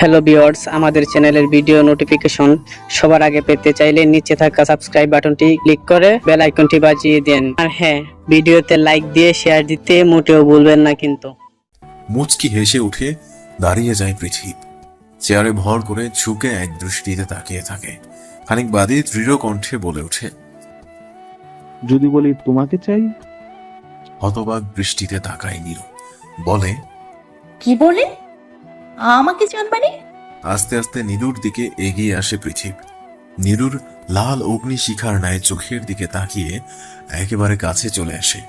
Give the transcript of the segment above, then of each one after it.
Hello viewers, আমাদের চ্যানেলের video notification সবার আগে পেতে চাইলে নিচে থাকা সাবস্ক্রাইব বাটনটি ক্লিক করে বেল আইকনটি বাজিয়ে দেন। আর হ্যাঁ, ভিডিওতে লাইক দিয়ে শেয়ার দিতে মোটেও ভুলবেন না কিন্তু। মুচকি হেসে উঠে দাঁড়িয়ে যায় পৃথিবী। চেয়ারে ভর করে ঝুঁকে এক দৃষ্টিতে তাকিয়ে থাকে। খানিক বাদে দৃঢ় কণ্ঠে বলে ওঠে, যদি বলি তোমাকে চাই? হতবাক দৃষ্টিতে তাকায় নীরু। বলে, কি বলে? আমাকে চান মানে? আস্তে আস্তে নীরুর দিকে এগিয়ে আসে পৃথিবী। নীরুর লাল অগ্নিশিখার ন্যায় চোখের দিকে তাকিয়ে একেবারে কাছে চলে আসে।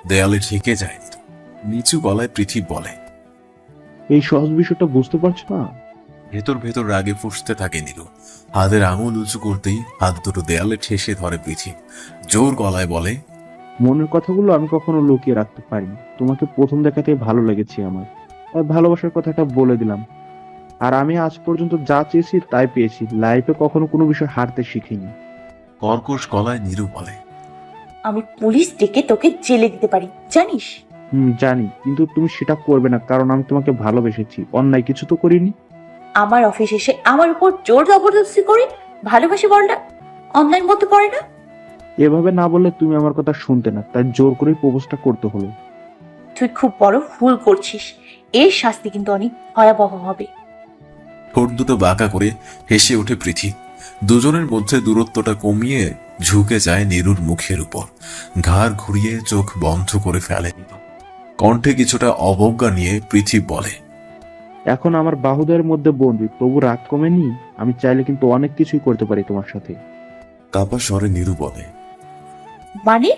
দেয়ালে ঠেকে যায় নীরু। নিচু গলায় পৃথিবী বলে, এই সহজ বিষয়টা বুঝতে পারছো না? ভেতর ভেতর রাগে ফুঁসতে থাকে নীরু। হাতের আঙুল উঁচু করতেই হাত দুটো দেয়ালে ঠেসে ধরে পৃথিবী। জোর গলায় বলে, মনের কথাগুলো আমি কখনো লুকিয়ে রাখতে পারি। তোমাকে প্রথম দেখাতেই ভালো লেগেছে আমার, তাই ভালোবাসার কথাটা বলে দিলাম। আর আমি আজ পর্যন্ত যা চেয়েছি তাই পেয়েছি। লাইফে কখনো কোনো বিষয় হারতে শিখিনি। কর্কশ গলায় নীরু বলে, আমি পুলিশ ডেকে তোকে জেলে দিতে পারি, জানিস? জানি, কিন্তু তুমি সেটা করবে না, কারণ আমি তোমাকে ভালোবেসেছি। অন্যায় কিছু তো করিনি। আমার অফিস এসে আমার উপর জোর জবরদস্তি করে ভালোবাসি বলটা অনলাইন মধ্যে পড়ে না? এভাবে না বললে তুমি আমার কথা শুনতে না, তাই জোর করে প্রপোজটা করতে হলো। তুই খুব বড় ভুল করছিস। এর শাস্তি কিন্তু অনেক ভয়াবহ হবে। ঠোঁট দুটো বাঁকা করে হেসে ওঠে পৃথিবী। দুজনের মধ্যে দূরত্বটা কমিয়ে ঝুঁকে যায় নীরুর মুখের উপর। ঘাড় ঘুরিয়ে চোখ বন্ধ করে ফেলে নীরু। কণ্ঠে কিছুটা অবজ্ঞা নিয়ে পৃথিবী বলে, এখন আমার বাহুদের মধ্যে বন্দি, তবু রাগ কমেনি। আমি চাইলে কিন্তু অনেক কিছুই করতে পারি তোমার সাথে। কাপা স্বরে নীরু বলে, মানে?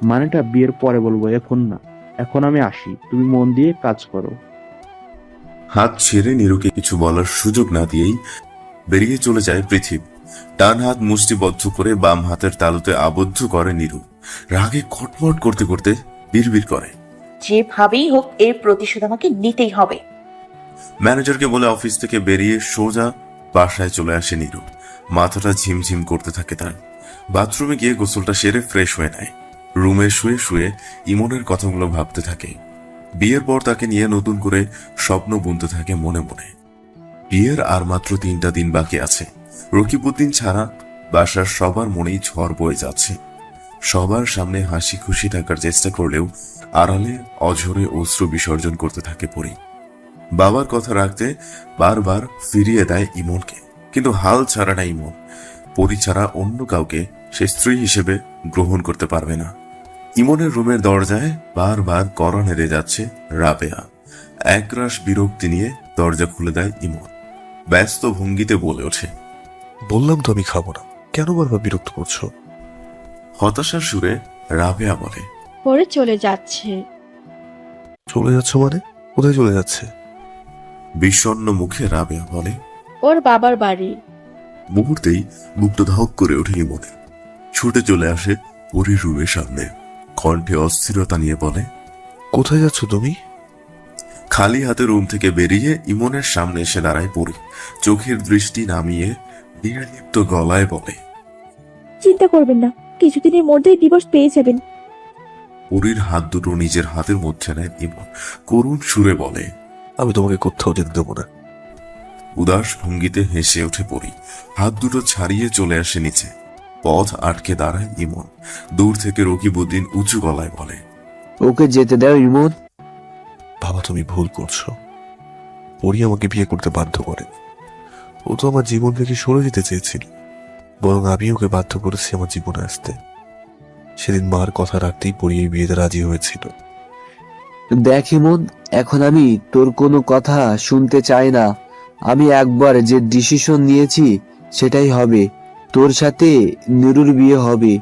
মানেটা বিয়ের পরে বলবো, এখন না। এখন আমি আসি, তুমি মন দিয়ে কাজ করো। হাত ছেড়ে নীরুকে কিছু বলার সুযোগ না দিয়েই বেরিয়ে চলে যায় পৃথিবী। ডান হাত মুষ্টিবদ্ধ করে বাম হাতের তালুতে আবদ্ধ করে নীরু। রাগে খটমট করতে করতে বিড়বিড় করে, যেভাবেই হোক এর প্রতিশোধ আমাকে নিতেই হবে। ম্যানেজারকে বলে অফিস থেকে বেরিয়ে সোজা বাসায় চলে আসে নীরু। মাথাটা ঝিমঝিম করতে থাকে তার। বাথরুমে গিয়ে গোসলটা সেরে ফ্রেশ হয়ে নেয়। রুমে শুয়ে শুয়ে ইমনের কথাগুলো ভাবতে থাকে। বিয়ের পর তাকে নিয়ে নতুন করে স্বপ্ন বুনতে থাকে মনে মনে। বিয়ের আর মাত্র 3টা দিন বাকি আছে। রকিবউদ্দিন ছাড়া বাসার সবার মনেই ঝড় বয়ে যাচ্ছে। সবার সামনে হাসি খুশি থাকার চেষ্টা করলেও আড়ালে অঝরে অশ্রু বিসর্জন করতে থাকে পরি। বাবার কথা রাখতে বারবার ফিরিয়ে দেয় ইমনকে, কিন্তু হাল ছাড়া না ইমন। পরি ছাড়া অন্য কাউকে সে স্ত্রী হিসেবে গ্রহণ করতে পারবে না। ইমনের রুমের দরজায় বারবার কড়া নেড়ে যাচ্ছে রাবেয়া। একরাশ বিরক্তি নিয়ে দরজা খুলে দেয় ইমন। ব্যস্ত ভঙ্গিতে বলে ওঠে, বললাম তো আমি খাবো না, কেন বারবার বিরক্ত করছো? হতাশার সুরে রাবেয়া বলে, পরে চলে যাচ্ছে। চলে যাচ্ছ মানে? কোথায় চলে যাচ্ছে? বিষণ্ণ মুখে রাবেয়া বলে। ওর বাবার বাড়ি। মুহূর্তেই বুকটা ধক করে ওঠে ইমনের। ছুটে চলে আসে পরির রুমের সামনে। কণ্ঠে অস্থিরতা নিয়ে বলে, কোথায় যাচ্ছ তুমি? খালি হাতে রুম থেকে বেরিয়ে ইমনের সামনে এসে দাঁড়ায় পরি। চোখের দৃষ্টি নামিয়ে নির্লিপ্ত গলায় বলে, চিন্তা করবেন না, কিছুদিনের মধ্যেই ডিভোর্স পেয়ে যাবেন। পরির হাত দুটো নিজের হাতের মধ্যে নেয় ইমন। করুণ সুরে বলে, আমি তোমাকে কোথাও যেতে দেবো না। উদাস ভঙ্গিতে হেসে ওঠে পরি। হাত দুটো ছাড়িয়ে চলে আসে নিচে। পথ আটকে দাঁড়ায় ইমন। দূর থেকে রকিবউদ্দিন উঁচু গলায় বলে, ওকে যেতে দাও ইমন। বাবা, তুমি ভুল করছো। পরি আমাকে বিয়ে করতে বাধ্য করে। ও তো আমার জীবন থেকে সরে যেতে চেয়েছিল, বরং আমি ওকে বাধ্য করেছি আমার জীবনে আসতে। সেদিন মার কথা রাখতেই পরি এই বিয়েতে রাজি হয়েছিল। দেখ ইমন, এখন আমি তোর কোনো কথা শুনতে চাই না। আমি একবার যে ডিসিশন নিয়েছি সেটাই হবে। তোর সাথে নীরুর বিয়ে হবে।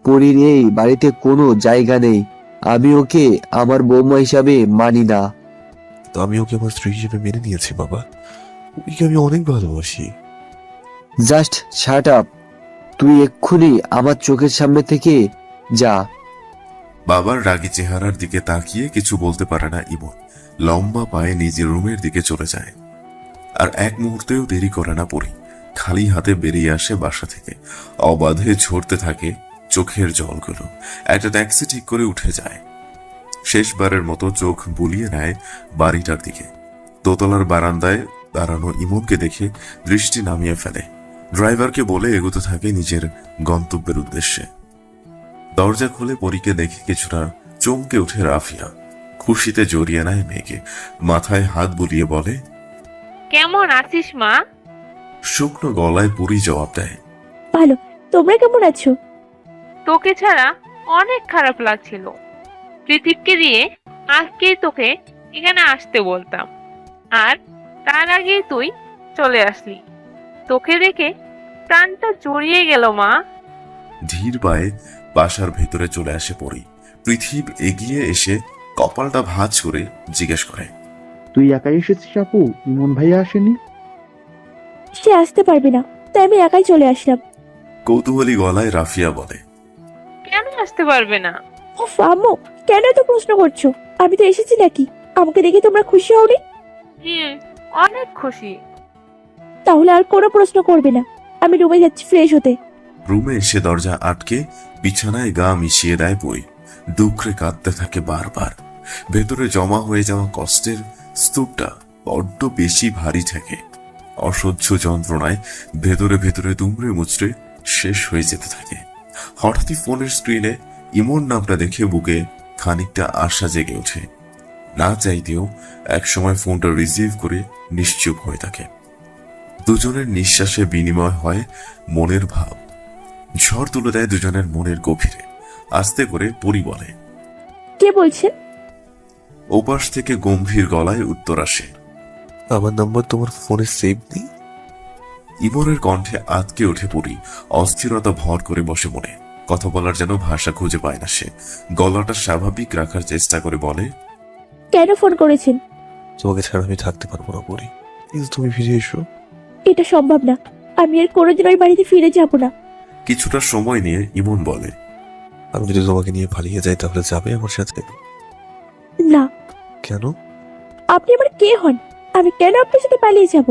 পরীর এই বাড়িতে কোনো জায়গা নেই। আমি ওকে আমার বৌমা হিসাবে মানি না। তো আমি ওকে আমার স্ত্রী হিসেবে মেনে নিয়েছি বাবা। ওকে আমি অনেক ভালোবাসি। Just shut up. তুই এক্ষুনি আমার চোখের সামনে থেকে যা। বাবার রাগী চেহারার দিকে তাকিয়ে কিছু বলতে পারে না ইমন। লম্বা পায়ে নিজের রুমের দিকে চলে যায়। আর এক মুহূর্তেও দেরি করে না পরি। খালি হাতে বেরিয়ে আসে বাসা থেকে। অবাধে ঝরতে থাকে চোখের জলগুলো। একটা ট্যাক্সি ঠিক করে উঠে যায়। শেষবারের মতো চোখ বুলিয়ে নেয় বাড়িটার দিকে। দোতলার বারান্দায় দাঁড়ানো ইমনকে দেখে দৃষ্টি নামিয়ে ফেলে। ড্রাইভারকে বলে এগোতে থাকে নিজের গন্তব্যের উদ্দেশ্যে। দরজা খুলে পরীকে দেখে কিছুটা চমকে ওঠে রাফিয়া। খুশিতে জড়িয়ে নেয় মেয়েকে, মাথায় হাত বুলিয়ে বলে, কেমন আছিস মা? শুকনো গলায় পরি জবাব দেয়, ভালো। তোমরা কেমন আছো? তোকে ছাড়া অনেক খারাপ লাগছিল। পৃথিবীকে দিয়ে আজকেই তোকে এখানে আসতে বলতাম, আর তার আগেই তুই চলে আসলি। তোকে দেখে প্রাণটা জড়িয়ে গেল মা। ধীর পায়ে বাসার ভেতরে চলে আসে পরি। পৃথিবী এগিয়ে এসে কপালটা ভাঁজ করে জিজ্ঞেস করে, তুই একাই এসেছিস আপু? ইমন ভাইয়া আসেনি? সে আসতে পারবে না, তাই আমি একাই চলে আসলাম। কৌতূহলী গলায় রাফিয়া বলে, কেন আসতে পারবে না? উফ আম্মু, কেন এত প্রশ্ন করছো? আমি তো এসেছি নাকি? আমাকে দেখে তোমরা খুশি হওনি? অনেক খুশি। তাহলে আর কোনো প্রশ্ন করবে না। আমি রুমে যাচ্ছি ফ্রেশ হতে। রুমে এসে দরজা আটকে বিছানায় গা মিশিয়ে দেয় পরি। দুঃখে কাঁদতে থাকে বারবার। ভেতরে জমা হয়ে যাওয়া কষ্টের স্তূপটা বড্ড বেশি ভারী থাকে। অসহ্য যন্ত্রণায় ভেতরে ভেতরে দুমড়ে মুচড়ে শেষ হয়ে যেতে থাকে। হঠাৎই ফোনের স্ক্রিনে ইমন নামটা দেখে বুকে খানিকটা আশা জেগে ওঠে। না চাইতেও একসময় ফোনটা রিসিভ করে নিশ্চুপ হয়ে থাকে। দুজনের নিঃশ্বাসে বিনিময় হয় মনের ভাব। ঝড় তুলে দেয় দুজনের মনের গভীরে। আস্তে করে পরি বলে, কে বলছেন? ওপাশ থেকে গম্ভীর গলায় উত্তর আসে, আমার নাম্বার তোমার ফোনে সেভ নেই? ইমনের কণ্ঠে আতকে ওঠে পরি। অস্থিরতা ভর করে বসে মনে। কথা বলার যেন ভাষা খুঁজে পায় না সে। গলাটা স্বাভাবিক রাখার চেষ্টা করে বলে, কেন ফোন করেছেন? তোমাকে ছাড়া আমি থাকতে পারবো না পরি, কিন্তু তুমি ফিরে এসো। এটা সম্ভব না। আমি আর কোনোদিন ওই বাড়িতে ফিরে যাব না। কিছুটা সময় নিয়ে ইমন বলে, আমি যদি তোমাকে নিয়ে পালিয়ে যাই তাহলে যাবে আমার সাথে? না। কেন? আপনি আমার কে হন? আমি কেন আপনার সাথে পালিয়ে যাব?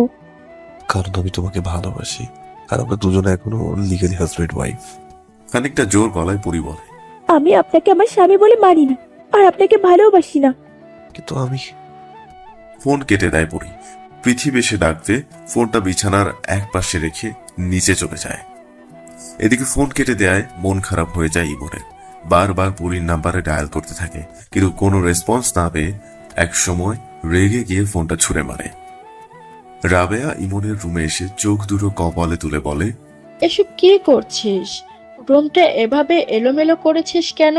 কারণ আমি তোমাকে ভালোবাসি, আর আমরা দুজনে এখনো লিগালি হাজব্যান্ড ওয়াইফ। খানিকটা জোর গলায় পরি বলে, আমি আপনাকে আমার স্বামী বলে মানি না, আর আপনাকে ভালোবাসি না। কিন্তু আমি। ফোন কেটে দেয় পরি। পৃথিবী এসে ডাকতে ফোনটা বিছানার এক পাশে রেখে নিচে চলে যায়। এদিকে ফোন কেটে দেয় মন খারাপ হয়ে যায় ইমনের। বারবার পরির নাম্বারে ডায়াল করতে থাকে, কিন্তু কোনো রেসপন্স না পেয়ে এক সময় রেগে গিয়ে ফোনটা ছুঁড়ে মারে। রাবেয়া ইমনের রুমে এসে চোখ দুটো কপালে তুলে বলে, এসব কি করছিস? রুমটা এভাবে এলোমেলো করেছিস কেন?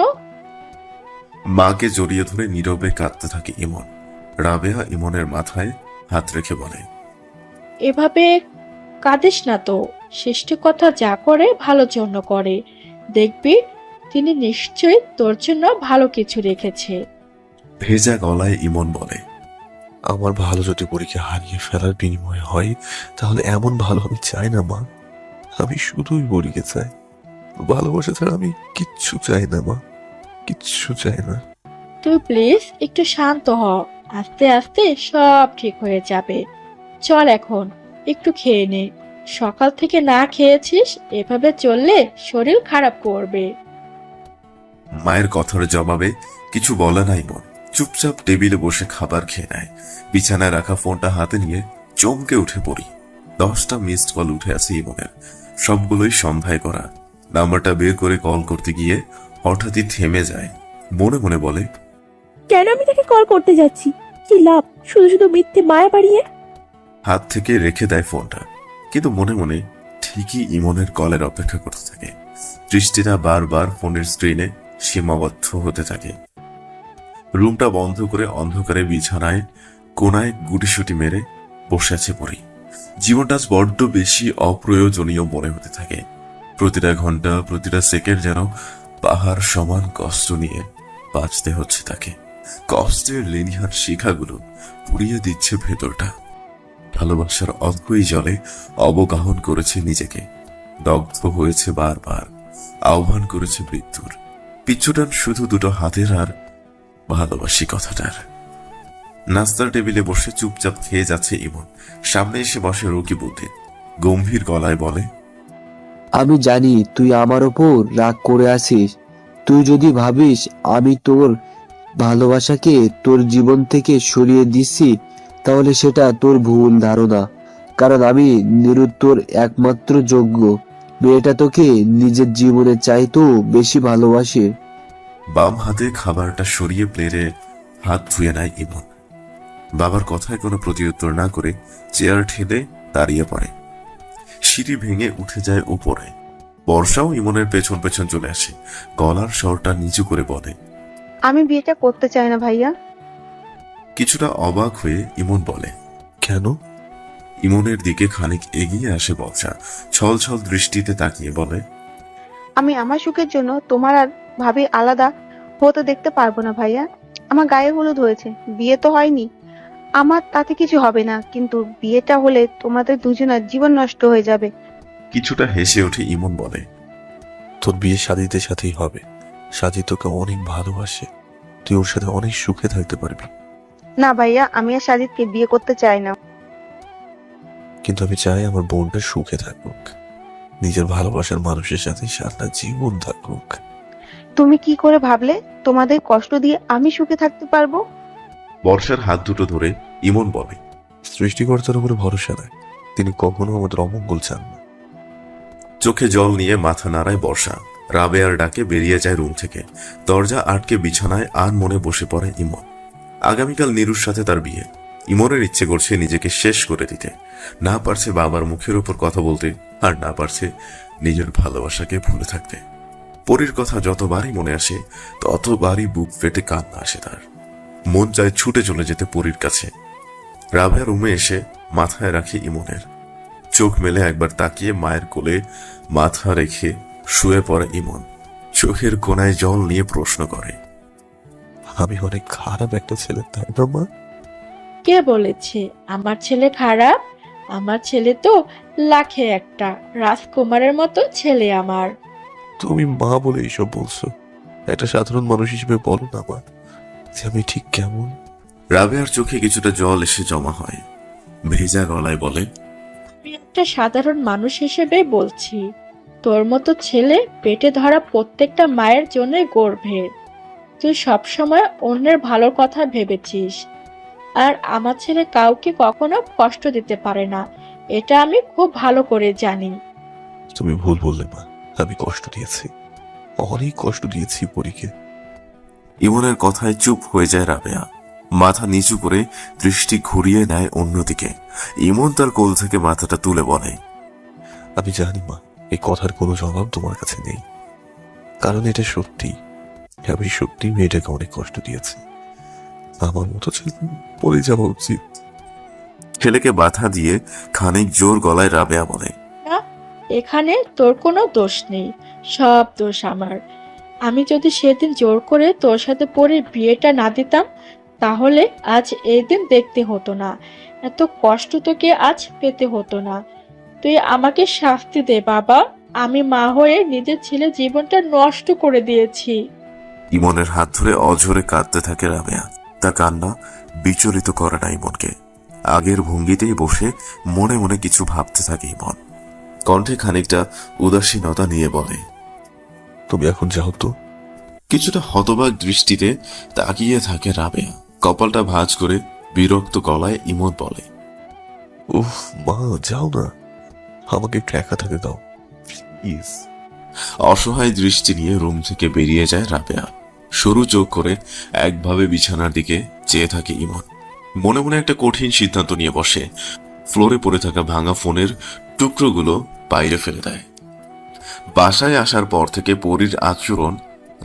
মাকে জড়িয়ে ধরে নীরবে কাঁদতে থাকে ইমন। রাবেয়া ইমনের মাথায় হাত রেখে বলে, এভাবে কাঁদিস না তো। সৃষ্টিকর্তা যা করে ভালোর জন্য করে। দেখবি তিনি নিশ্চয়ই তোর জন্য ভালো কিছু রেখেছে। ভেজা গলায় ইমন বলে, আমার ভালো যদি পরীকে হারিয়ে ফেলার বিনিময়ে হয়, তাহলে এমন ভালো আমি চাই না মা। আমি শুধুই পরীকে চাই। ভালোবাসা ছাড়া আমি কিচ্ছু চাই না মা, কিচ্ছু চাই না। তুই প্লিজ একটু শান্ত হ। আস্তে আস্তে সব ঠিক হয়ে যাবে। চল এখন একটু খেয়ে নে। সকাল থেকে না খেয়েছিস, এভাবে চললে শরীর খারাপ করবে। মায়ের কথার জবাবে কিছু বলে না ইমন। চুপচাপ টেবিলে বসে খাবার খেয়ে নেয়। বিছানায় রাখা ফোনটা হাতে নিয়ে চমকে উঠে পড়ি। 10টা মিসড কল উঠে আছে ইমনের, সবগুলোই সন্ধ্যায় করা। নাম্বারটা বের করে কল করতে গিয়ে হঠাৎই থেমে যায়। মনে মনে বলে, কেন আমি তাকে কল করতে যাচ্ছি? কি লাভ শুধু শুধু মিথ্যে মায়া বাড়িয়ে? হাত থেকে রেখে দেয় ফোনটা, কিন্তু মনে মনে ঠিকই ইমনের কলের অপেক্ষা করতে থাকে। দৃষ্টিটা বারবার ফোনের স্ক্রিনে সীমাবদ্ধ হতে থাকে। রুমটা বন্ধ করে অন্ধকারে বিছানায় কোনায় গুটিসুটি মেরে বসে আছে পরি। জীবনটা আজ বড্ড বেশি অপ্রয়োজনীয় মনে হতে থাকে। প্রতিটা ঘন্টা, প্রতিটা সেকেন্ড যেন পাহাড় সমান কষ্ট নিয়ে বাঁচতে হচ্ছে তাকে। কষ্টের লেনিহার শিখাগুলো পুড়িয়ে দিচ্ছে ভেতরটা। ভালোবাসার অজ্ঞই জলে অবগাহন করেছে নিজেকে, দগ্ধ হয়েছে বারবার, আহ্বান করেছে মৃত্যুর। পিছুটান শুধু দুটো হাতের আর ভালোবাসি কথাটার। নাস্তার টেবিলে বসে চুপচাপ খেয়ে যাচ্ছে ইমন। সামনে এসে বসে রকিবউদ্দিন। গম্ভীর গলায় বলে, আমি জানি তুই আমার ওপর রাগ করে আছিস। তুই যদি ভাবিস আমি তোর ভালোবাসাকে তোর জীবন থেকে সরিয়ে দিচ্ছি, তাহলে সেটা তোর ভুল ধারণা। কারণ আমি নিরু তোর একমাত্র যোগ্য। মেয়েটা তোকে নিজের জীবনের চাইতেও বেশি ভালোবাসে। বাম হাতে খাবারটা সরিয়ে প্লেটে হাত ধুয়ে নেয় ইমন। বাবার কথায় কোনো প্রতিউত্তর না করে চেয়ার ঠেলে দাঁড়িয়ে পড়ে। সিঁড়ি ভেঙে উঠে যায় উপরে। বর্ষাও ইমনের পেছন পেছন চলে আসে, গলার স্বরটা নিচু করে বলে, আমি বিয়েটা করতে চাই না ভাইয়া। কিছুটা অবাক হয়ে ইমন বলে, কেন? ইমনের দিকে খানিক এগিয়ে আসে বর্ষা, ছল ছল দৃষ্টিতে তাকিয়ে বলে, আমি আমার সুখের জন্য তোমার আর ভাবি আলাদা হতে দেখতে পারবো না ভাইয়া। আমার গায়ে হলুদ হয়েছে, বিয়ে তো হয়নি, আমার তাতে কিছু হবে না, কিন্তু বিয়েটা হলে তোমাদের দুজনের জীবন নষ্ট হয়ে যাবে। কিছুটা হেসে ওঠে ইমন বলে, তোর বিয়ে সাজিদের সাথেই হবে। সাজি তোকে অনেক ভালোবাসে, তুই ওর সাথে অনেক সুখে থাকতে পারবি। না ভাইয়া, আমি আর সাজিদকে বিয়ে করতে চাই না। কিন্তু আমি চাই আমার বোনটা সুখে থাকুক, নিজের ভালোবাসার মানুষের সাথে সারা জীবন থাকুক। তুমি কি করে ভাবলে তোমাদের কষ্ট দিয়ে আমি সুখে থাকতে পারবো? বর্ষার হাত দুটো ধরে ইমন বলে, সৃষ্টিকর্তার উপরে ভরসা নাই, তিনি কখনো আমাদের অমঙ্গল চান না। চোখে জল নিয়ে মাথা নাড়ায় বর্ষা। রাবেয়ার ডাকে বেরিয়ে যায় রুম থেকে। দরজা আটকে বিছানায় আর মনে বসে পড়ে ইমন। আগামীকাল নীরুর সাথে তার বিয়ে। ইমনের ইচ্ছে করছে নিজেকে শেষ করে দিতে, না পারছে বাবার মুখের উপর কথা বলতে, আর না পারছে নিজের ভালোবাসাকে ভুলে থাকতে। পরীর কথা যতবারই মনে আসে ততবারই বুক ফেটে কান্না আসে তার। মন চায় ছুটে চলে যেতে পরীর কাছে। রাবেয়া রুমে এসে মাথায় রাখে ইমনের। চোখ মেলে একবার তাকিয়ে মায়ের কোলে মাথা রেখে শুয়ে পড়ে ইমন। চোখের কোণায় জল নিয়ে প্রশ্ন করে, আমি অনেক খারাপ একটা ছেলে, তাই না মা? কে বলেছে আমার ছেলে খারাপ? আমার ছেলে তো লাখে একটা রাজকুমারের মতো ছেলে আমার। তুমি মা বলে এইসব বলছো, একটা সাধারণ মানুষ হিসেবে বলো না মা, যে আমি ঠিক কেমন। রাবেয়ার চোখে কিছুটা জল এসে জমা হয়। ভেজা গলায় বলে, আমি একটা সাধারণ মানুষ হিসেবে বলছি, তোর মতো ছেলে পেটে ধরা প্রত্যেকটা মায়ের জন্য গর্বের। তুই সবসময় অন্যের ভালোর কথা ভেবেছিস, আর আমার ছেলে কাউকে কখনো কষ্ট দিতে পারে না, এটা আমি খুব ভালো করে জানি। তুমি ভুল বললে মা, আমি কষ্ট দিয়েছি, অনেক কষ্ট দিয়েছি পরীকে। ইমনের কথায় চুপ হয়ে যায় রাবেয়া। মাথা নিচু করে দৃষ্টি ঘুরিয়ে নেয় অন্যদিকে। ইমন তার কোল থেকে মাথাটা তুলে বলে, আমি জানি মা, এই কথার কোনো জবাব তোমার কাছে নেই, কারণ এটা সত্যি। আমি সত্যি মেয়েটাকে অনেক কষ্ট দিয়েছি। আমার মতো ছেলে পড়ে যাওয়া উচিত। ছেলেকে বাধা দিয়ে খানিক জোর গলায় রাবেয়া বলে, না, এখানে তোর কোনো দোষ নেই, সব দোষ আমার। আমি যদি সেদিন জোর করে তোর সাথে পরে বিয়েটা না দিতাম, তাহলে আজ এই দিন দেখতে হতো না, এত কষ্ট তোকে আজ পেতে হতো না। তুই আমাকে শাস্তি দে বাবা, আমি মা হয়ে নিজের ছেলে জীবনটা নষ্ট করে দিয়েছি। ইমনের হাত ধরে অঝরে কাঁদতে থাকে রাবেয়া। তার কান্না বিচলিত করে না ইমনকে। আগের ভঙ্গিতেই বসে মনে মনে কিছু ভাবতে থাকে ইমন। কণ্ঠে খানিকটা উদাসীনতা নিয়ে বলে, তুমি এখন যাও তো। কিছুটা হতবাক দৃষ্টিতে তাকিয়ে থাকে রাবেয়া। কপালটা ভাঁজ করে বিরক্ত গলায় ইমন বলে, উফ মা, যাও না, আমাকে একটু একা থাকতে দাও প্লিজ। অসহায় দৃষ্টি নিয়ে রুম থেকে বেরিয়ে যায় রাবেয়া। সরু চোখ করে একভাবে বিছানার দিকে চেয়ে থাকে ইমন। মনে মনে একটা কঠিন সিদ্ধান্ত নিয়ে বসে। ফ্লোরে পড়ে থাকা ভাঙা ফোনের টুকরোগুলো বাইরে ফেলে দেয়। বাসায় আসার পর থেকে পরীর আচরণ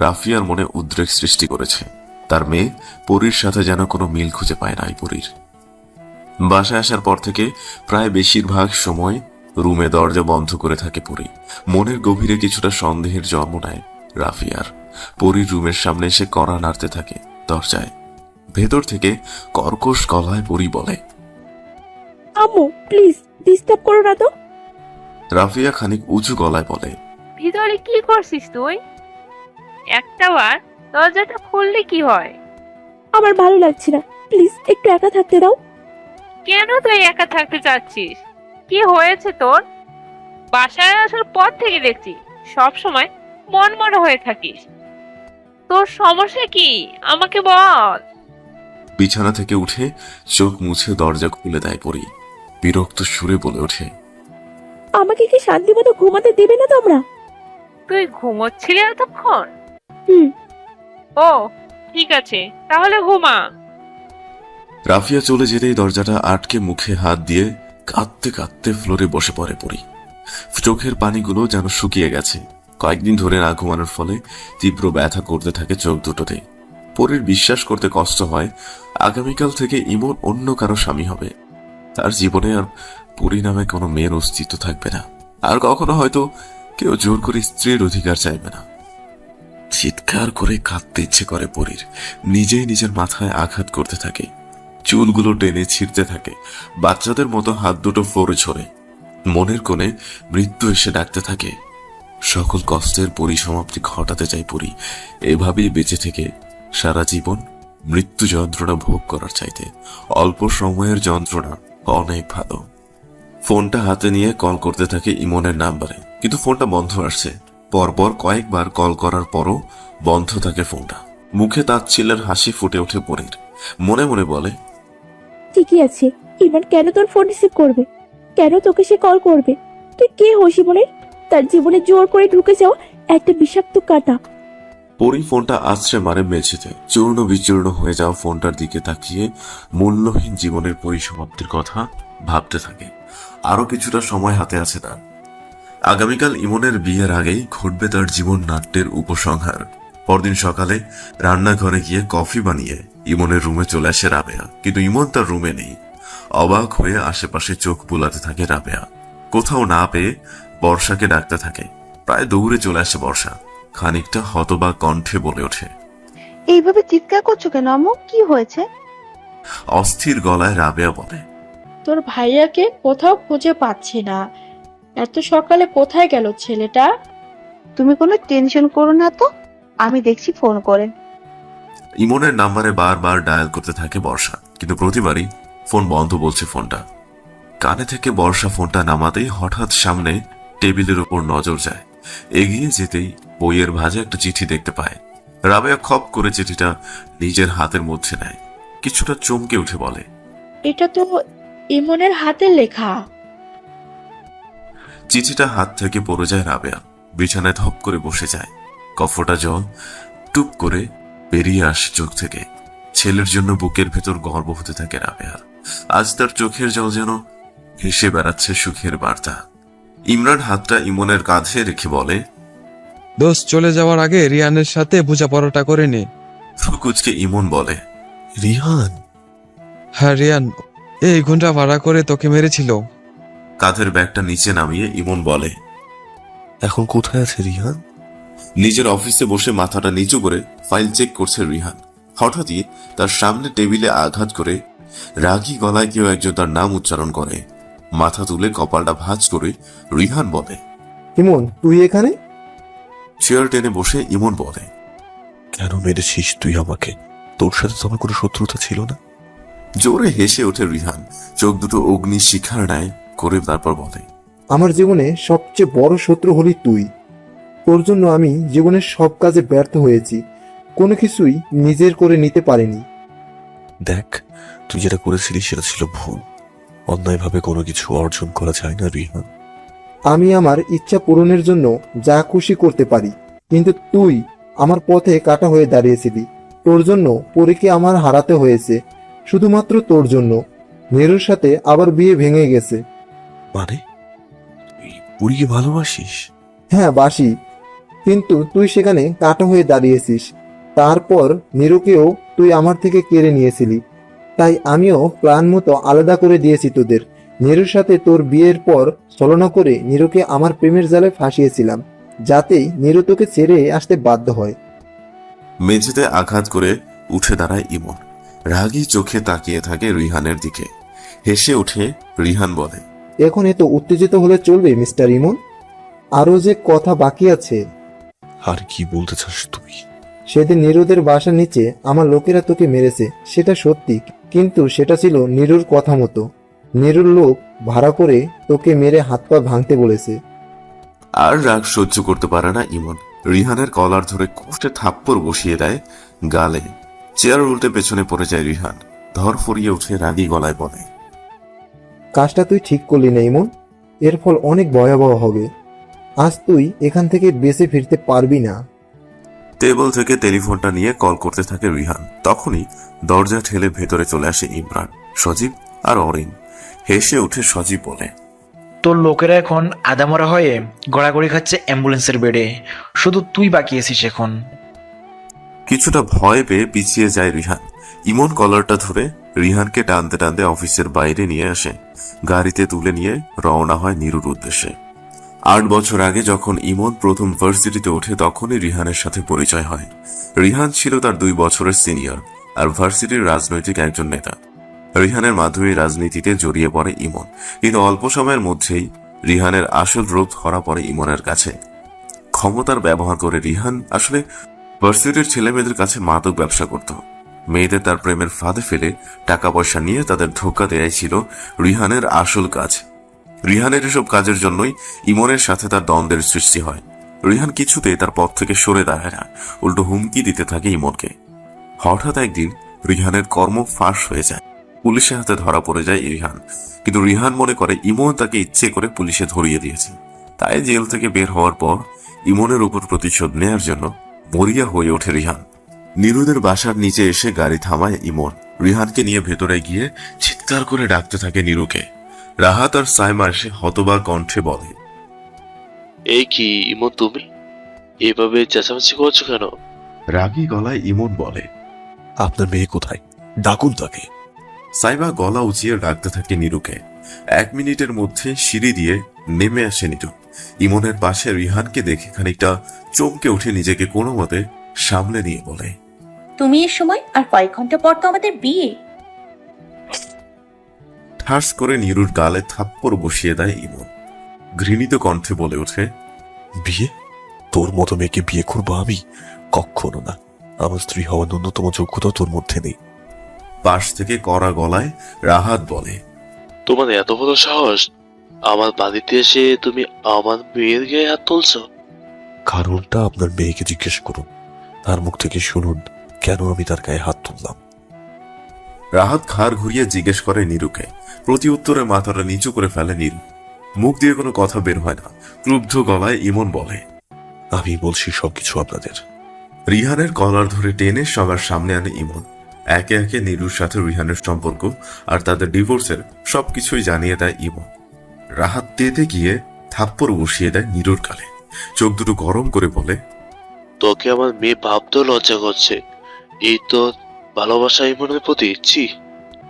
রাফিয়ার মনে উদ্রেক সৃষ্টি করেছে। তার মেয়ে পরীর সাথে যেন কোনো মিল খুঁজে পায় না এই পরীর। বাসায় আসার পর থেকে প্রায় বেশিরভাগ সময় রুমে দরজা বন্ধ করে থাকে পরী। মনের গভীরে কিছুটা সন্দেহের জন্ম নেয় রাফিয়ার। পরীর রুমের সামনে এসে কড়া নাড়তে থাকে দরজায়। ভেতর থেকে কর্কশ গলায় পরী বলে, আম্মু প্লিজ ডিস্টার্ব করো না তো। রাফিয়া খানিক উঁচু গলায় বলে, ভিতরে কি করছিস তুই? একটাবার দরজাটা খুললে কি হয়? আমার ভালো লাগছে না, প্লিজ একটু একা থাকতে দাও। কেন তুই একা থাকতে চাচ্ছিস? কি হয়েছে তোর? বাসায় আসার পর থেকে দেখছি সব সময় মনমরা হয়ে থাকিস। তোর সমস্যা কি আমাকে বল। বিছানা থেকে উঠে চোখ মুছে দরজা খুলে দেয় পরি। বিরক্ত সুরে বলে ওঠে, আমাকে কি শান্তি মতো ঘুমাতে দেবে না তোমরা? তুই ঘুমোচ্ছিলি এতক্ষণ? হুম। ও ঠিক আছে, তাহলে ঘুমা। রাফিয়া চলে যেতেই দরজাটা আটকে মুখে হাত দিয়ে কাঁদতে কাঁদতে ফ্লোরে বসে পড়ে পরি। চোখের পানিগুলো যেন শুকিয়ে গেছে। কয়েকদিন ধরে না ঘুমানোর ফলে তীব্র ব্যথা করতে থাকে চোখ দুটোতে। পরির বিশ্বাস করতে কষ্ট হয় আগামীকাল থেকে ইমন অন্য কারো স্বামী হবে। তার জীবনে আর পরি নামে কোনো মেয়ের অস্তিত্ব থাকবে না। আর কখনো হয়তো কেউ জোর করে স্ত্রীর অধিকার চাইবে না। চিৎকার করে কাঁদতে ইচ্ছে করে পরির। নিজেই নিজের মাথায় আঘাত করতে থাকে, চুলগুলো টেনে ছিঁড়তে থাকে, বাচ্চাদের মতো হাত দুটো ফ্লোরে ছড়ে। মনের কোণে মৃত্যু এসে ডাকতে থাকে। সকল কষ্টের পরিসমাপ্তি ঘটাতে চাই পরি, এভাবেই বেঁচে থেকে সারা জীবন মৃত্যু যন্ত্রণা ভোগ করার চাইতে অল্প সময়ের যন্ত্রণা অনেক ভালো। ফোনটা হাতে নিয়ে কল করতে থাকে ইমনের নাম্বারে, কিন্তু ফোনটা বন্ধ আসছে। পরপর কয়েকবার কল করার পরও বন্ধ থাকে ফোনটা। মুখে তাচ্ছিল্যের হাসি ফুটে ওঠে পরির। মনে মনে বলে, ঠিকই আছে, ইমন কেন তোর ফোন রিসিভ করবে? কেন তোকে সে কল করবে? তুই কে হোস ইমনের? তার জীবনে জোর করে ঢুকে যাওয়া একটা বিষাক্ত কাঁটা। পরি ফোনটা আছড়ে মারে মেঝেতে। চূর্ণ বিচূর্ণ হয়ে যাওয়া ফোনটার দিকে তাকিয়ে মূল্যহীন জীবনের পরিসমাপ্তির কথা ভাবতে থাকে। আরো কিছুটা সময় হাতে আছে তার। আগামীকাল ইমনের বিয়ের আগেই ঘটবে তার জীবন নাট্যের উপসংহার। পরদিন সকালে রান্নাঘরে গিয়ে কফি বানিয়ে ইমনের রুমে চলে আসে রাবেয়া, কিন্তু ইমন তার রুমে নেই। অবাক হয়ে আশেপাশে চোখ বুলাতে থাকে রাবেয়া। কোথাও না পেয়ে বর্ষাকে ডাকতে থাকে। প্রায় দৌড়ে চলে আসে বর্ষা। খানিকটা হতবাক কণ্ঠে বলে ওঠে, এইভাবে চিৎকার করছো কেন আম্মু? কি হয়েছে? অস্থির গলায় রাবেয়া বলে, তোর ভাইয়াকে কোথাও খুঁজে পাচ্ছি না। এত সকালে কোথায় গেল ছেলেটা? তুমি কোনো টেনশন করো না তো, আমি দেখছি ফোন করে। ইমনের নাম্বারে বারবার ডায়াল করতে থাকে বর্ষা, কিন্তু প্রতিবারই ফোন বন্ধ বলছে ফোনটা। কানে থেকে বর্ষা ফোনটা নামাতেই হঠাৎ সামনে টেবিলের উপর নজর যায়। এগিয়ে যেতেই বইয়ের ভাঁজে একটা চিঠি দেখতে পায়। রাবেয়া খপ করে চিঠিটা নিজের হাতের মধ্যে নেয়। কিছুটা চমকে উঠে বলে, এটা তো ইমনের হাতের লেখা। চিঠিটা হাত থেকে পড়ে যায় রাবেয়া। বিছানায় ধপ করে বসে যায়। কফটা জল টুপ করে বেরিয়ে আসে চোখ থেকে। ছেলের জন্য বুকের ভেতর গর্ব হতে থাকে রাবেয়ার। আজ তার চোখের জল যেন ভেসে বেড়াচ্ছে সুখের বার্তা। ইমরান হাতটা ইমনের কাঁধে রেখে বলে, দোস্ত চলে যাওয়ার আগে রিয়ানের সাথে বোঝাপড়াটা করে নে। ফুকুজকে ইমন বলে, রিহান? হ্যাঁ রিয়ান, এই ঘন্টা ভাড়া করে তোকে মেরেছিল। কাঁধের ব্যাগটা নিচে নামিয়ে ইমন বলে, এখন কোথায় আছে রিহান? নিজের অফিসে বসে মাথাটা নিচু করে ফাইল চেক করছে রিহান। হঠাৎই তার সামনে টেবিলে আঘাত করে রাগী গলায় কেউ একজন তার নাম উচ্চারণ করে। মাথা তুলে কপালটা ভাঁজ করে রিহান বলে, ইমন তুই এখানে? চেয়ার টেনে বসে ইমন বলে, কেন মেরেছিস তুই আমাকে? তোর সাথে তো আমার কোনো শত্রুতা ছিল না। জোরে হেসে ওঠে রিহান, চোখ দুটো অগ্নি শিখার ন্যায় করে। তারপর বলে, আমার জীবনে সবচেয়ে বড় শত্রু হলি তুই। তোর জন্য আমি জীবনের সব কাজে ব্যর্থ হয়েছি, কোনো কিছুই নিজের করে নিতে পারিনি। দেখ, তুই যেটা করেছিলি সেটা ছিল ভুল। অন্যায়ভাবে কোনো কিছু অর্জন করা যায় না রিহান। আমি আমার ইচ্ছা পূরণের জন্য যা খুশি করতে পারি, কিন্তু তুই আমার পথে কাটা হয়ে দাঁড়িয়েছিলি। তোর জন্য পরীকে আমার হারাতে হয়েছে, শুধুমাত্র তোর জন্য। নীরুর সাথে আবার বিয়ে ভেঙে গেছে। মানে তুই পুরীকে ভালোবাসিস? হ্যাঁ বাসি, কিন্তু তুই সেখানে কাটা হয়ে দাঁড়িয়েছিস। তারপর নীরুকেও তুই আমার থেকে কেড়ে নিয়েছিলি, তাই আমিও প্ল্যান মতো আলাদা করে দিয়েছি তোদের। নীরুর সাথে তোর বিয়ের পর ছলনা করে নীরুকে আমার প্রেমের জালে ফাঁসিয়েছিলাম, যাতে নীরু তোকে ছেড়ে আসতে বাধ্য হয়। মেঝেতে আঘাত করে উঠে দাঁড়ায় ইমন। রাগী চোখে তাকিয়ে থাকে রিহানের দিকে। হেসে উঠে রিহান বলে, এখন এত উত্তেজিত হলে চলবে মিস্টার ইমন? আরো যে কথা বাকি আছে। আর কি বলতে চাস তুই? সেদিন নীরুদের বাসার নিচে আমার লোকেরা তোকে মেরেছে, সেটা সত্যি, কিন্তু সেটা ছিল নীরুর কথা মতো। নীরুর লোক ভাড়া করে তোকে মেরে হাত পা ভাঙতে বলেছে। আর রাগ সহ্য করতে পারে না ইমন। রিহানের কলার ধরে কোষ্টে থাপ্পড় বসিয়ে দেয় গালে। চেয়ার উল্টে পেছনে পড়ে যায় রিহান। ধরফরিয়ে উঠে রাগী গলায় বলে, কাজটা তুই ঠিক করলি না ইমন, এর ফল অনেক ভয়াবহ হবে। আজ তুই এখান থেকে বেঁচে ফিরতে পারবি না। টেবিল থেকে টেলিফোনটা নিয়ে কল করতে থাকে রিহান। তখনই দরজা ঠেলে ভেতরে চলে আসে ইমরান, সজীব আর অরিন। হেসে উঠে সজীব বলে, তোর লোকেরা এখন আদামরা হয়ে গড়াগড়ি খাচ্ছে অ্যাম্বুলেন্সের বেডে, শুধু তুই বাকি আছিস এখন। কিছুটা ভয় পেয়ে পিছিয়ে যায় রিহান। ইমন কলারটা ধরে রিহানকে টানতে টানতে অফিসের বাইরে নিয়ে আসে। গাড়িতে তুলে নিয়ে রওনা হয় নিরুর উদ্দেশ্যে। 8 বছর আগে যখন ইমন প্রথম ভার্সিটিতে ওঠে তখনই রিহানের সাথে পরিচয় হয়। রিহান ছিল তার 2 বছরের সিনিয়র আর ভার্সিটির রাজনৈতিক একজন নেতা। রিহানের মাধ্যমে রাজনীতিতে জড়িয়ে পড়ে ইমন, কিন্তু অল্প সময়ের মধ্যেই রিহানের আসল রূপ ধরা পড়ে ইমনের কাছে। ক্ষমতার ব্যবহার করে রিহান আসলে ভার্সিটির ছেলেমেয়েদের কাছে মাদক ব্যবসা করত। মেয়েদের তার প্রেমের ফাঁদে ফেলে টাকা পয়সা নিয়ে তাদের ধোঁকা দেয়াই ছিল রিহানের আসল কাজ। রিহানের এসব কাজের জন্যই ইমনের সাথে তার দ্বন্দ্বের সৃষ্টি হয়। রিহান কিছুতেই তার পথ থেকে সরে দাঁড়ায় না, উল্টো হুমকি দিতে থাকে ইমনকে। হঠাৎ একদিন রিহানের কর্ম ফাঁস হয়ে যায়। পুলিশের হাতে ধরা পড়ে যায় রিহান, কিন্তু রিহান মনে করে ইমন তাকে ইচ্ছে করে পুলিশে ধরিয়ে দিয়েছে। তাই জেল থেকে বের হওয়ার পর ইমনের উপর প্রতিশোধ নেয়ার জন্য মরিয়া হয়ে ওঠে রিহান। নীরুদের বাসার নিচে এসে গাড়ি থামায় ইমন। রিহানকে নিয়ে ভেতরে গিয়ে চিৎকার করে ডাকতে থাকে নীরুকে। রাহাত আর সাইমা এসে হতবাক কণ্ঠে বলে, এই কি ইমন, তুমি এভাবে চেঁচামেচি করছো কেন? রাগী গলায় ইমন বলে, আপনার মেয়ে কোথায়? ডাকুন তাকে। সাইমা গলা উঁচিয়ে ডাকতে থাকে নীরুকে। 1 মিনিটের মধ্যে সিঁড়ি দিয়ে নেমে আসে নীরু। ইমনের পাশে রিহানকে দেখে খানিকটা চমকে উঠে নিজেকে কোনো মতে সামলে নিয়ে বলে, তুমি এর সময় আর কয়েক ঘন্টা পর তো আমাদের বিয়ে। ঠাস করে নীরুর গালে থাপ্পড় বসিয়ে দেয় ইমন। ঘৃণিত কণ্ঠে বলে ওঠে, বিয়ে? তোর মতো মেয়েকে বিয়ে করবো আমি? কখনো না। আমার স্ত্রী হওয়ার ন্যূনতম যোগ্যতা তোর মধ্যে নেই। পাশ থেকে কড়া গলায় রাহাত বলে, তোমার এত বড় সাহস, আমার বাড়িতে এসে তুমি আমার মেয়ের গায়ে হাত তুলছো? কারণটা আপনার মেয়েকে জিজ্ঞেস করুন, তার মুখ থেকে শুনুন কেন আমি তার গায়ে হাত তুললাম। রাহাত ঘাড় ঘুরিয়ে জিজ্ঞেস করে নীরুকে। প্রতি উত্তরে মাথাটা নিচু করে ফেলে নীরু। মুখ দিয়ে কোনো কথা বের হয় না। ক্রুব্ধ গলায় ইমন বলে, আমি বলছি সবকিছু আপনাদের। রিহানের কলার ধরে টেনে সবার সামনে আনে ইমন। একে একে নীরুর সাথে রিহানের সম্পর্ক আর তাদের ডিভোর্সের সবকিছুই জানিয়ে দেয় ইমন। রাহাত তেতে গিয়ে থাপ্পড় বসিয়ে দেয় নীরুর গালে। চোখ দুটো গরম করে বলে, তোকে আমার মেয়ে ভাবতেও লজ্জা করছে। এই তো ভালোবাসা ইমনের প্রতি ইচ্ছি।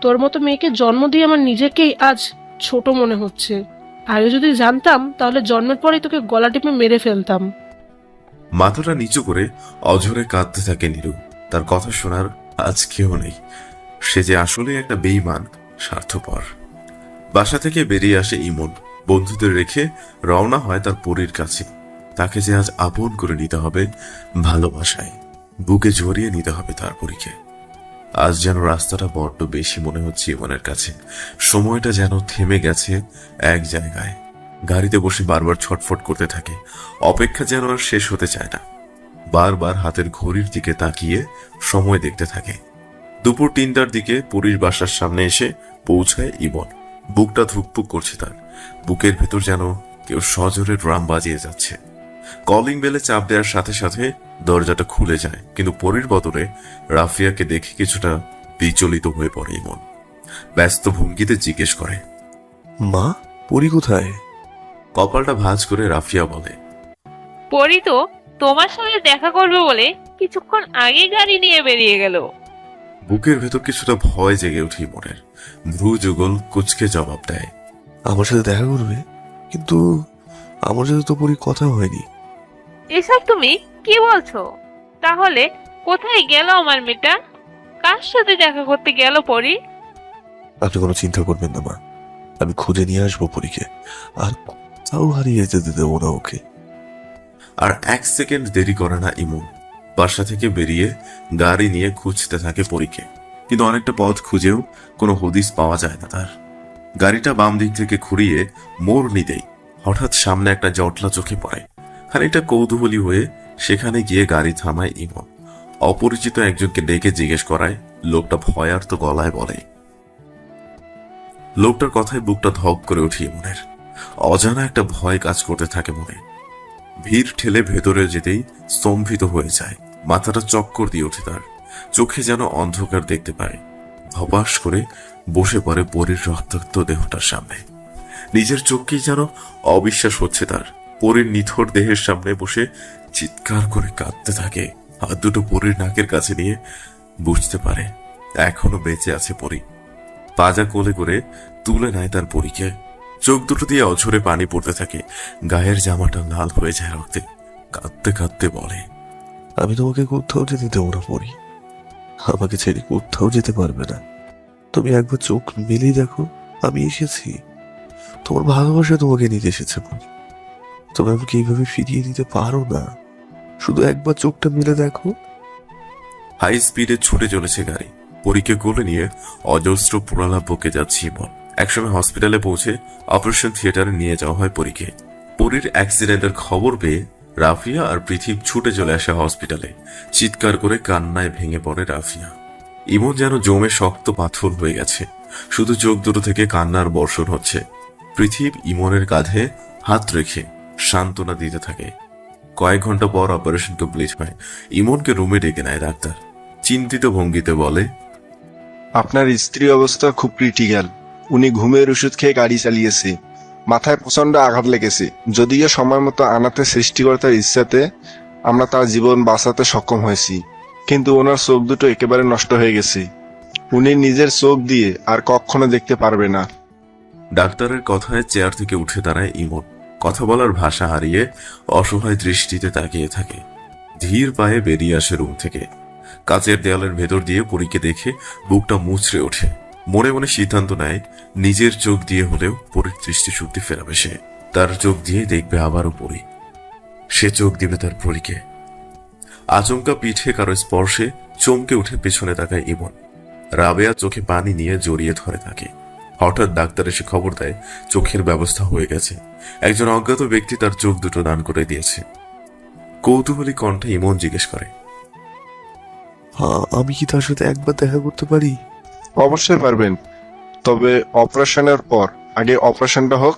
তোর মতো মেয়েকে জন্ম দিয়ে আমার নিজেকেই আজ ছোট মনে হচ্ছে। আগে যদি জানতাম তাহলে জন্মের পরেই তোকে গলা টিপে মেরে ফেলতাম। মাথাটা নিচু করে অঝরে কাঁদতে থাকে নীরু। তার কথা শোনার আজ কেউ নেই। সে যে আসলে একটা বেঈমান, স্বার্থপর। বাসা থেকে বেরিয়ে আসে ইমন। বন্ধুদের রেখে রওনা হয় তার পরীর কাছে। তাকে যে আজ আপন করে নিতে হবে ভালোবাসায়, বুকে জড়িয়ে নিতে হবে তার পরীকে। আজ যেন রাস্তাটা বড্ড বেশি মনে হচ্ছে ইমনের কাছে। সময়টা যেন থেমে গেছে এক জায়গায়। গাড়িতে বসে বারবার ছটফট করতে থাকে। অপেক্ষা যেন আর শেষ হতে চায় না। বারবার হাতের ঘড়ির দিকে তাকিয়ে সময় দেখতে থাকে। দুপুর 3টার দিকে পরীর বাসার সামনে এসে পৌঁছায় ইমন। বুকটা ধুকপুক করছে তার। বুকের ভেতর যেন কেউ সজোরে ড্রাম বাজিয়ে যাচ্ছে। কলিং বেলে চাপ দেওয়ার সাথে সাথে দরজাটা খুলে যায়, কিন্তু পরীর বদলে রাফিয়াকে দেখে কিছুটা বিচলিত হয়ে পড়ে ইমন। ব্যস্ত ভঙ্গিতে জিজ্ঞেস করে, মা, পরি কোথায়? কপালটা ভাঁজ করে রাফিয়া বলে, পরি তো তোমার সঙ্গে দেখা করবে বলে কিছুক্ষণ আগে গাড়ি নিয়ে বেরিয়ে গেল। বুকের ভেতর কিছুটা ভয় জেগে উঠে ইমনের। ভ্রু যুগল কুচকে জবাব দেয়, আমার সাথে দেখা করবে? কিন্তু আমার সাথে তো পরি কথা হয়নি। এসব তুমি কি বলছো? তাহলে কোথায় গেল আমার মেয়েটা? কার সাথে দেখা করতে গেল পরি? আপনি কোনো চিন্তা করবেন না মা, আমি খুঁজে নিয়ে আসবো পরীকে, আর কোথাও হারিয়ে যেতে দেবো না ওকে। আর 1 সেকেন্ড দেরি করে না ইমন। বাসা থেকে বেরিয়ে গাড়ি নিয়ে খুঁজতে থাকে পরীকে, কিন্তু অনেকটা পথ খুঁজেও কোনো হদিস পাওয়া যায় না তার। গাড়িটা বাম দিক থেকে ঘুরিয়ে মোড় নিতেই হঠাৎ সামনে একটা জটলা চোখে পড়ে। খানিকটা কৌতূহলী হয়ে সেখানে গিয়ে গাড়ি থামায় ইমন। অপরিচিত একজনকে ডেকে জিজ্ঞেস করায় লোকটা ভয়ার্ত গলায় বলে। লোকটার কথায় বুকটা ধপ করে উঠে ইমনের। অজানা একটা ভয় কাজ করতে থাকে মনে। ভিড় ঠেলে ভেতরে যেতেই স্তম্ভিত হয়ে যায়। মাথাটা চক্কর দিয়ে ওঠে তার। চোখে যেন অন্ধকার দেখতে পায়। ধপাস করে বসে পড়ে পরীর রক্তাক্ত দেহটার সামনে। নিজের চোখকেই যেন অবিশ্বাস হচ্ছে তার। পরীর নিথর দেহের সামনে বসে চিৎকার করে কাঁদতে থাকে। হাত দুটো পরীর নাকের কাছে নিয়ে বুঝতে পারে এখনো বেঁচে আছে পরী। পাজা কোলে করে তুলে নেয় তার পরীকে। চোখ দুটো দিয়ে অঝরে পানি পড়তে থাকে। গায়ের জামাটা লাল হয়ে যায় রক্তে। কাঁদতে কাঁদতে বলে, আমি তোমাকে কোথাও যেতে দেবো না পরি। আমাকে ছেড়ে কোথাও যেতে পারবে না। তুমি একবার চোখ মেলেই দেখো, আমি এসেছি। তোমার ভালোবাসা তোমাকে নিতে এসেছে পরি। তুমি আমাকে এইভাবে ফিরিয়ে দিতে পারো না। শুধু একবার চোখটা মেলে দেখো। হাই স্পিডে ছুটে চলেছে গাড়ি। পরীকে কোলে নিয়ে অজস্র প্রলাপ বকে যাচ্ছে ইমন। একসময় হসপিটালে পৌঁছে অপারেশন থিয়েটারে নিয়ে যাওয়া হয় পরীকে। পরীর অ্যাক্সিডেন্টের খবর পেয়ে রাফিয়া আর পৃথিব ছুটে চলে আসে হসপিটালে। চিৎকার করে কান্নায় ভেঙে পড়ে রাফিয়া। ইমন যেন জমে শক্ত পাথর হয়ে গেছে। শুধু চোখ দুটো থেকে কান্নার বর্ষণ হচ্ছে। পৃথিব ইমনের কাঁধে হাত রেখে সান্ত্বনা দিতে থাকে। কয়েক ঘন্টা পর অপারেশন কমপ্লিট হয়। ইমনকে রুমে ডেকে নেয় ডাক্তার। চিন্তিত ভঙ্গিতে বলে, আপনার স্ত্রীর অবস্থা খুব ক্রিটিক্যাল। উনি ঘুমের ওষুধ খেয়ে গাড়ি চালিয়েছে। মাথায় প্রচন্ড আঘাত লেগেছে। যদিও সময় মতো আনাতে সৃষ্টিকর্তার ইচ্ছাতে আমরা তার জীবন বাঁচাতে সক্ষম হয়েছি, কিন্তু ওনার চোখ দুটো একেবারে নষ্ট হয়ে গেছে। উনি নিজের চোখ দিয়ে আর কখনো দেখতে পারবে না। ডাক্তারের কথায় চেয়ার থেকে উঠে দাঁড়ায় ইমন। কথা বলার ভাষা হারিয়ে অসহায় দৃষ্টিতে তাকিয়ে থাকে। ধীর পায়ে বেরিয়ে আসে রুম থেকে। কাচের দেয়ালের ভেতর দিয়ে পরীকে দেখে বুকটা মুচড়ে ওঠে। মনে মনে সিদ্ধান্ত নেয় নিজের চোখ দিয়ে হলেও পরীর দৃষ্টিশক্তি ফেরাবে সে। তার চোখ দিয়ে দেখবে আবারও পরী। সে চোখ দিবে তার পরীকে। আচমকা পিঠে কারো স্পর্শে চমকে উঠে পেছনে তাকায় ইমন। রাবেয়া চোখে পানি নিয়ে জড়িয়ে ধরে তাকে। হঠাৎ ডাক্তার এসে খবর দেয় চোখের ব্যবস্থা হয়ে গেছে। একজন অজ্ঞাত ব্যক্তি তার চোখ দুটো দান করে দিয়েছে। কৌতূহলী কণ্ঠে ইমন জিজ্ঞেস করে, হ্যাঁ, আমি কি তার সাথে একবার দেখা করতে পারি? অবশ্যই পারবেন, তবে অপারেশনের পর। আগে অপারেশনটা হোক,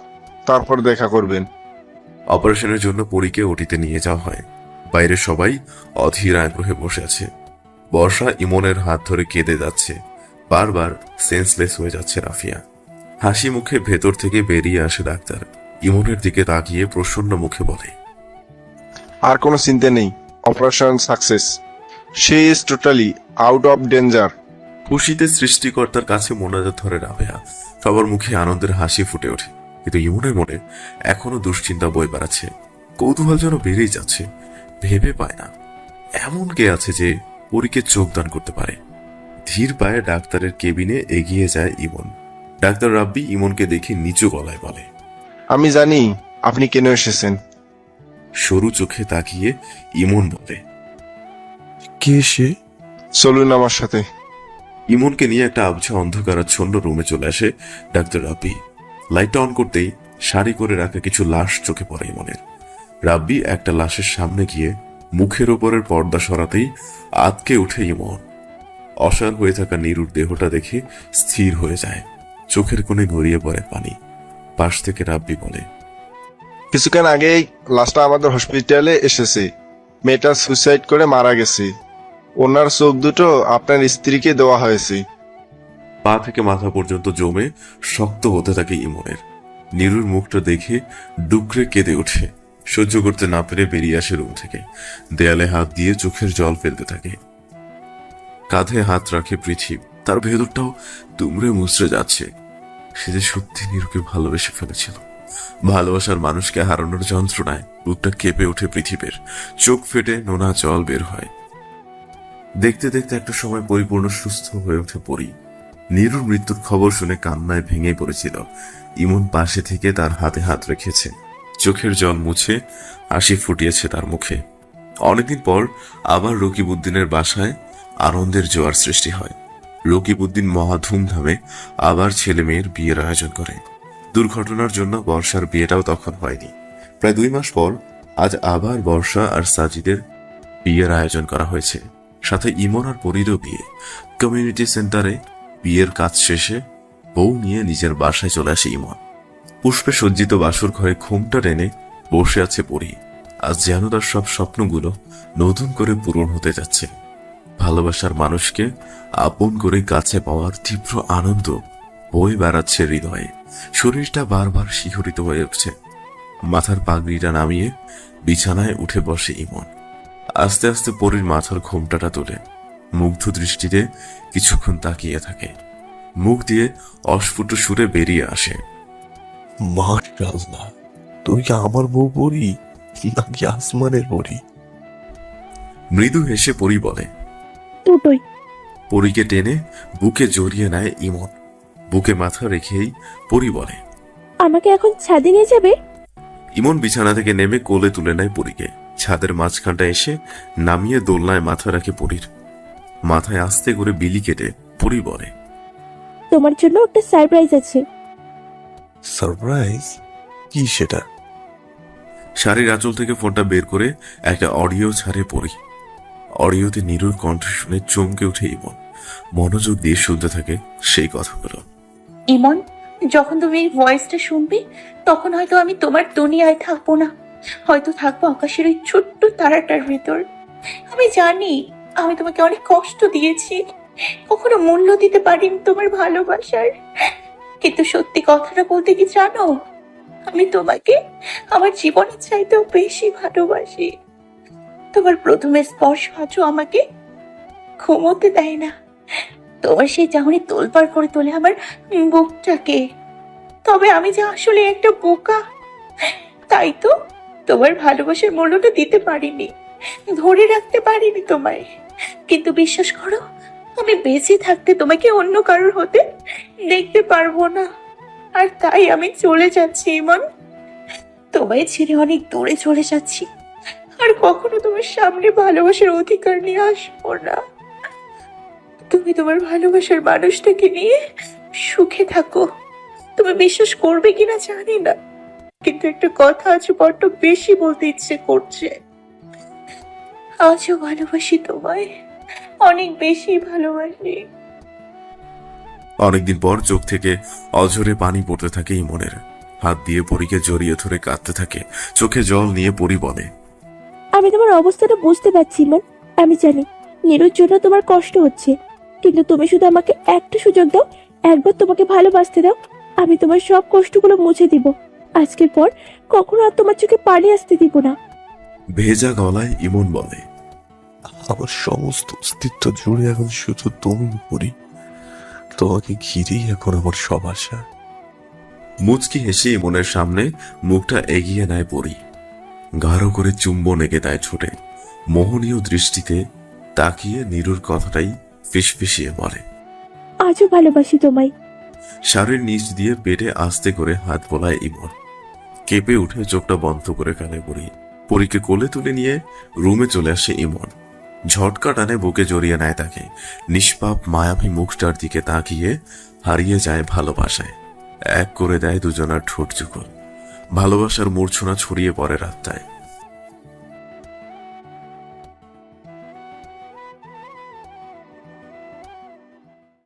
তারপর দেখা করবেন। অপারেশনের জন্য পরীকে ওটিতে নিয়ে যাওয়া হয়। বাইরে সবাই অধীর আগ্রহে বসে আছে। বর্ষা ইমনের হাত ধরে কেঁদে যাচ্ছে। বারবার সেন্সলেস হয়ে যাচ্ছে রাফিয়া। হাসি মুখে ভেতর থেকে বেরিয়ে আসে ডাক্তার। ইমনের দিকে তাকিয়ে প্রসন্ন মুখে বলে, আর কোনো চিন্তা নেই, operation success. She is totally out of danger. খুশিতে সৃষ্টিকর্তার কাছে মোনাজাত ধরে রাবেয়া। সবার মুখে আনন্দের হাসি ফুটে ওঠে, কিন্তু ইমনের মনে এখনো দুশ্চিন্তা বয়ে বেড়াচ্ছে। কৌতূহল যেন বেড়েই যাচ্ছে। ভেবে পায় না এমন কে আছে যে পরীকে চোখ দান করতে পারে। ধীর পায়ে ডাক্তারের কেবিনে এগিয়ে যায় ইমন। ডাক্তার রাব্বি ইমনকে দেখে নিচু গলায় বলে, আমি জানি আপনি কেন এসেছেন। সরু চোখে তাকিয়ে ইমন বলে, কে সে? চলুন আমার সাথে। ইমনকে নিয়ে একটা আবছা অন্ধকারাচ্ছন্ন রুমে চলে আসে ডাক্তার রাব্বি। লাইটটা অন করতেই সারি করে রাখা কিছু লাশ চোখে পড়ে ইমনের। রাব্বি একটা লাশের সামনে গিয়ে মুখের ওপরের পর্দা সরাতেই আতকে উঠে ইমন। অসাড় হয়ে থাকা নীরুর দেহটা দেখে স্থির হয়ে যায়। চোখের কোণে গড়িয়ে পড়ে পানি। পাশ থেকে রাব্বি বলে, কিছুক্ষণ আগেই লাশটা আমাদের হসপিটালে এসেছে। মেয়েটা সুইসাইড করে মারা গেছে। ওনার চোখ দুটো আপনার স্ত্রীকে দেওয়া হয়েছে। পা থেকে মাথা পর্যন্ত জমে শক্ত হতে থাকে ইমনের। নীরুর মুখটা দেখে ডুকরে কেঁদে ওঠে। সহ্য করতে না পেরে বেরিয়ে আসে রুম থেকে। দেয়ালে হাত দিয়ে চোখের জল ফেলতে থাকে। কাঁধে হাত রাখে পৃথিবী। তার ভেতরটাও দুমড়ে মুচড়ে যাচ্ছে। সে যে সত্যি নীরুকে ভালোবেসে ফেলেছিল। ভালোবাসার মানুষকে হারানোর যন্ত্রণায় বুকটা কেঁপে ওঠে পৃথিবীর। চোখ ফেটে নোনা জল বের হয়। দেখতে দেখতে একটা সময় পরিপূর্ণ সুস্থ হয়ে ওঠে পরী। নীরুর মৃত্যুর খবর শুনে কান্নায় ভেঙে পড়েছিল। ইমন পাশে থেকে তার হাতে হাত রেখেছে। চোখের জল মুছে হাসি ফুটিয়েছে তার মুখে। অনেকদিন পর আবার রকিবউদ্দিনের বাসায় আনন্দের জোয়ার সৃষ্টি হয়। রকিবউদ্দিন মহা ধুমধামে আবার ছেলে মেয়ের বিয়ের আয়োজন করে। দুর্ঘটনার জন্য বর্ষার বিয়েটাও তখন হয়নি। প্রায় 2 মাস পর আজ আবার বর্ষা আর সাজিদের বিয়ের আয়োজন করা হয়েছে। সাথে ইমন আর পরীরও বিয়ে। কমিউনিটি সেন্টারে বিয়ের কাজ শেষে বউ নিয়ে নিজের বাসায় চলে আসে ইমন। পুষ্পে সজ্জিত বাসর ঘরে ঘুমটা টেনে বসে আছে পরী। আজ যেন তার সব স্বপ্নগুলো নতুন করে পূরণ হতে যাচ্ছে। ভালোবাসার মানুষকে আপন করে কাছে পাওয়ার তীব্র আনন্দ বয়ে বেড়াচ্ছে হৃদয়ে। শরীরটা বারবার শিহরিত হয়ে উঠছে। মাথার পাগড়িটা নামিয়ে বিছানায় উঠে বসে ইমন। আস্তে আস্তে পরীর মাথার ঘোমটাটা তোলে, মুগ্ধ দৃষ্টিতে কিছুক্ষণ তাকিয়ে থাকে। মুখ দিয়ে অস্ফুট সুরে বেরিয়ে আসে, মাশাআল্লাহ, তুমি কি আমার বউ পরি নাকি আসমানের পরি? মৃদু হেসে পরী বলে। দুটোই। পরীকে টেনে বুকে জড়িয়ে নেয় ইমন। বুকে মাথা রেখেই পরী বলে, আমাকে এখন ছাদে নিয়ে যাবে? ইমন বিছানা থেকে নেমে কোলে তুলে নেয় পরীকে। ছাদের মাঝখানটা এসে নামিয়ে দোলনায় মাথা রাখে পরীর। মাথায় আস্তে করে বিলি কেটে পরী বলে, তোমার জন্য একটা সারপ্রাইজ আছে। সারপ্রাইজ? কি সেটা? শাড়ির আঁচল থেকে ফোনটা বের করে একটা অডিও ছাড়ে পরী। অডিওতে নীরুর কণ্ঠ শুনে চমকে উঠে ইমন। মনোযোগ দিয়ে শুনতে থাকে সেই কথাগুলো। ইমন, যখন তুমি এই ভয়েসটা শুনবে তখন হয়তো আমি তোমার দুনিয়ায় থাকবো না, হয়তো থাকবো আকাশের ওই ছোট্ট তারাটার ভিতর। আমি জানি আমি তোমাকে অনেক কষ্ট দিয়েছি, কখনো মূল্য দিতে পারিনি তোমার ভালোবাসার, কিন্তু সত্যি কথাটা বলতে কি জানো, আমি তোমাকে আমার জীবনের চাইতেও বেশি ভালোবাসি। তোমার প্রথমে স্পর্শ আজও আমাকে ঘুমোতে দেয় না। তোমার সেই চাহনি তোলপাড় করে তোলে আমার বুকটাকে। তবে আমি যে আসলে একটা বোকা, তাই তো তোমার ভালোবাসার মূল্যটা দিতে পারিনি, ধরে রাখতে পারিনি তোমায়। কিন্তু বিশ্বাস করো, আমি বেঁচে থাকতে তোমাকে অন্য কারোর হতে দেখতে পারবো না। আর তাই আমি চলে যাচ্ছি ইমন, তোমায় ছেড়ে অনেক দূরে চলে যাচ্ছি। আর কখনো তোমার সামনে ভালোবাসার অধিকার নিয়ে আসবো না। তুমি তোমার ভালোবাসার মানুষটাকে নিয়ে সুখে থাকো। তুমি বিশ্বাস করবে কিনা জানি না, কিন্তু একটা কথা আজও বড্ড বেশি বলতে ইচ্ছে করছে। আজও ভালোবাসি তোমায়, অনেক বেশি ভালোবাসি। অনেকদিন পর চোখ থেকে অঝরে পানি পড়তে থাকে ইমনের। হাত দিয়ে পরীকে জড়িয়ে ধরে কাঁদতে থাকে। চোখে জল নিয়ে পরী বলে, আমি তোমার অবস্থাটা বুঝতে পারছি ইমন। আমি জানি নীরুর জন্য তোমার কষ্ট হচ্ছে, কিন্তু তুমি শুধু আমাকে একটা সুযোগ দাও, একবার তোমাকে ভালোবাসতে দাও। আমি তোমার সব কষ্টগুলো মুছে দিব। আজকের পর কখনো আর তোমার চোখে পানি আসতে দিব না। ভেজা গলায় ইমন বলে, আমার সমস্ত অস্তিত্ব জুড়ে এখন শুধু তুমি পরি। তোমাকে ঘিরেই এখন আমার সব আশা। মুচকি হেসে ইমনের সামনে মুখটা এগিয়ে নেয় পরী। গাঢ় করে চুম্বন এঁকে দেয় ঠোঁটে। মোহনীয় দৃষ্টিতে তাকিয়ে নীরুর কথাটাই ফিসফিসিয়ে বলে, আজও ভালোবাসি তোমায়। শাড়ির নিচ দিয়ে পেটে আস্তে করে হাত বোলায় ইমন। কেঁপে উঠে চোখটা বন্ধ করে কানে পড়ি। পরীকে কোলে তুলে নিয়ে রুমে চলে আসে ইমন। ঝটকা টানে বুকে জড়িয়ে নেয় তাকে। নিষ্পাপ মায়াবী মুখটার দিকে তাকিয়ে হারিয়ে যায় ভালোবাসায়। এক করে দেয় দুজনার ঠোঁট যুগল। ভালোবাসার মূর্ছনা ছড়িয়ে পড়ে রাস্তায়।